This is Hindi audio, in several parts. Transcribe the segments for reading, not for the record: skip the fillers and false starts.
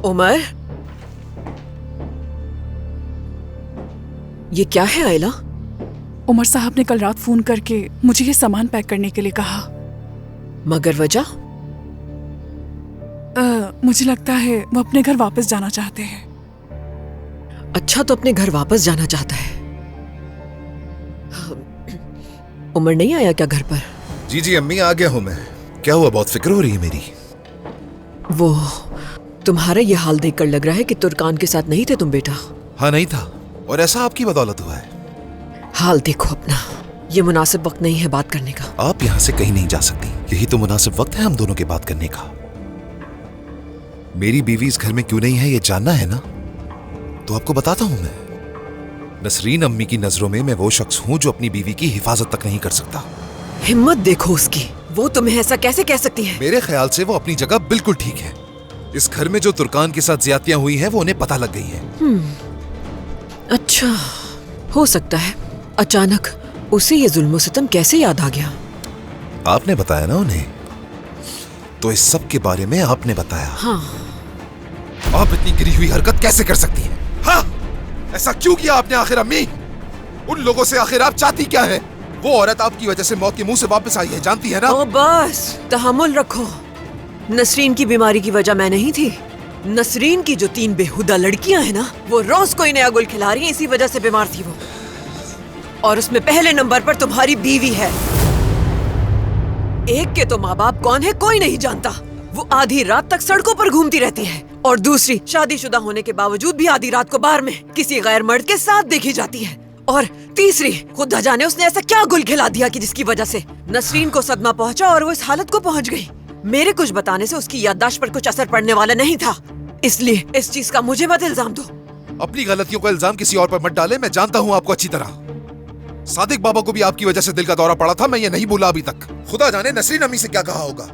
उमर, ये क्या है आयला? उमर साहब ने कल रात फोन करके मुझे ये सामान पैक करने के लिए कहा। मगर वजह? मुझे लगता है वो अपने घर वापस जाना चाहते हैं। अच्छा, तो अपने घर वापस जाना चाहता है। उमर नहीं आया क्या घर पर? जी जी अम्मी, आ गया हूँ मैं। क्या हुआ, बहुत फिक्र हो रही है मेरी? वो तुम्हारा ये हाल देखकर लग रहा है कि तुर्कान के साथ नहीं थे तुम बेटा। हाँ नहीं था, और ऐसा आपकी बदौलत हुआ है। हाल देखो अपना, ये मुनासिब वक्त नहीं है बात करने का। आप यहाँ से कहीं नहीं जा सकती, यही तो मुनासिब वक्त है हम दोनों के बात करने का। मेरी बीवी इस घर में क्यों नहीं है ये जानना है ना, तो आपको बताता हूं मैं। नसरीन अम्मी की नजरों में मैं वो शख्स हूं जो अपनी बीवी की हिफाजत तक नहीं कर सकता। हिम्मत देखो उसकी, वो तुम्हें ऐसा कैसे कह सकती है? मेरे ख्याल से वो अपनी जगह बिल्कुल ठीक है। इस घर में जो तुर्कान के साथ ज्यादतियां हुई हैं वो उन्हें पता लग गई है। अच्छा, हो सकता है अचानक उसे ये जुल्म सितम कैसे याद आ गया? आपने बताया ना उन्हें, तो इस सब के बारे में आपने बताया। हाँ। आप इतनी गिरी हुई हरकत कैसे कर सकती हैं? हाँ, ऐसा क्यों किया आपने आखिर अम्मी? उन लोगों से आखिर आप चाहती क्या है? वो औरत आपकी वजह से मौत के मुंह से वापस आई है, जानती है ना? ओ बस, तहम्मुल रखो। नसरीन की बीमारी की वजह मैं नहीं थी। नसरीन की जो 3 बेहुदा लड़कियां हैं ना, वो रोज कोई नया गुल खिला रही हैं, इसी वजह से बीमार थी वो। और उसमें पहले नंबर पर तुम्हारी बीवी है। एक के तो माँ बाप कौन है कोई नहीं जानता, वो आधी रात तक सड़कों पर घूमती रहती है। और दूसरी, शादीशुदा होने के बावजूद भी आधी रात को बार में किसी गैर मर्द के साथ देखी जाती है। और तीसरी, खुदा जाने उसने ऐसा क्या गुल खिला दिया कि जिसकी वजह से नसरीन को सदमा पहुंचा और वो इस हालत को पहुंच गई। मेरे कुछ बताने से उसकी याददाश्त पर कुछ असर पड़ने वाला नहीं था, इसलिए इस चीज का मुझे मत इल्जाम दो। अपनी गलतियों का इल्जाम किसी और पर मत डाले। मैं जानता हूँ आपको अच्छी तरह। सादिक बाबा को भी आपकी वजह से दिल का दौरा पड़ा था, मैं ये नहीं भूला अभी तक। खुदा जाने नसरीन अम्मी से क्या कहा होगा।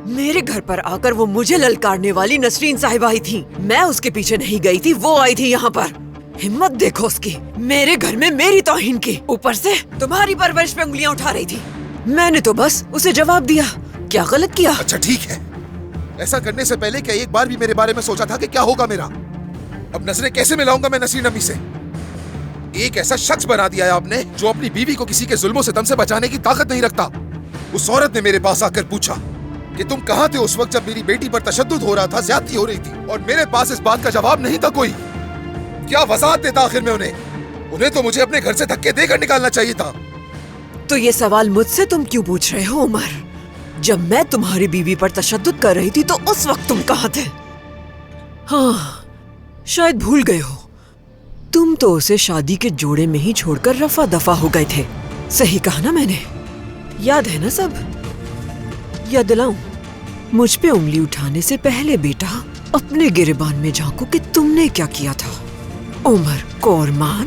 मेरे घर पर आकर वो मुझे ललकारने वाली नसरीन साहिबा ही थी। मैं उसके पीछे नहीं गई थी, वो आई थी यहाँ पर। हिम्मत देखो उसकी, मेरे घर में मेरी तौहीन की, ऊपर से तुम्हारी परवरिश पे उंगलियां उठा रही थी। मैंने तो बस उसे जवाब दिया। क्या गलत किया? अच्छा ठीक है, ऐसा करने से पहले क्या एक बार भी मेरे बारे में सोचा था कि क्या होगा मेरा? अब नजरें कैसे मिलाऊंगा मैं नसरीन अम्मी से? एक ऐसा शख्स बना दिया है आपने जो अपनी बीवी को किसी के जुल्मों सितम से बचाने की ताकत नहीं रखता। उस औरत ने मेरे पास आकर पूछा कि तुम कहाँ थे उस वक्त जब मेरी बेटी पर तशद्दुद हो रहा था, ज्यादती हो रही थी, और मेरे पास इस बात का जवाब नहीं था कोई। क्या वजाहत देता आखिर में उन्हें तो मुझे अपने घर से धक्के देकर निकालना चाहिए था। तो ये सवाल मुझसे तुम क्यों पूछ रहे हो उमर? जब मैं तुम्हारी बीवी पर तशद्दुद कर रही थी तो उस वक्त तुम कहाँ थे? हाँ, शायद भूल गए हो। तुम तो उसे शादी के जोड़े में ही छोड़कर रफा दफा हो गए थे। सही कहा ना मैंने? याद है ना सब? याद दिलाऊं? मुझ पे उंगली उठाने से पहले बेटा अपने गिरेबान में झांको कि तुमने क्या किया था। उमर कोरमान।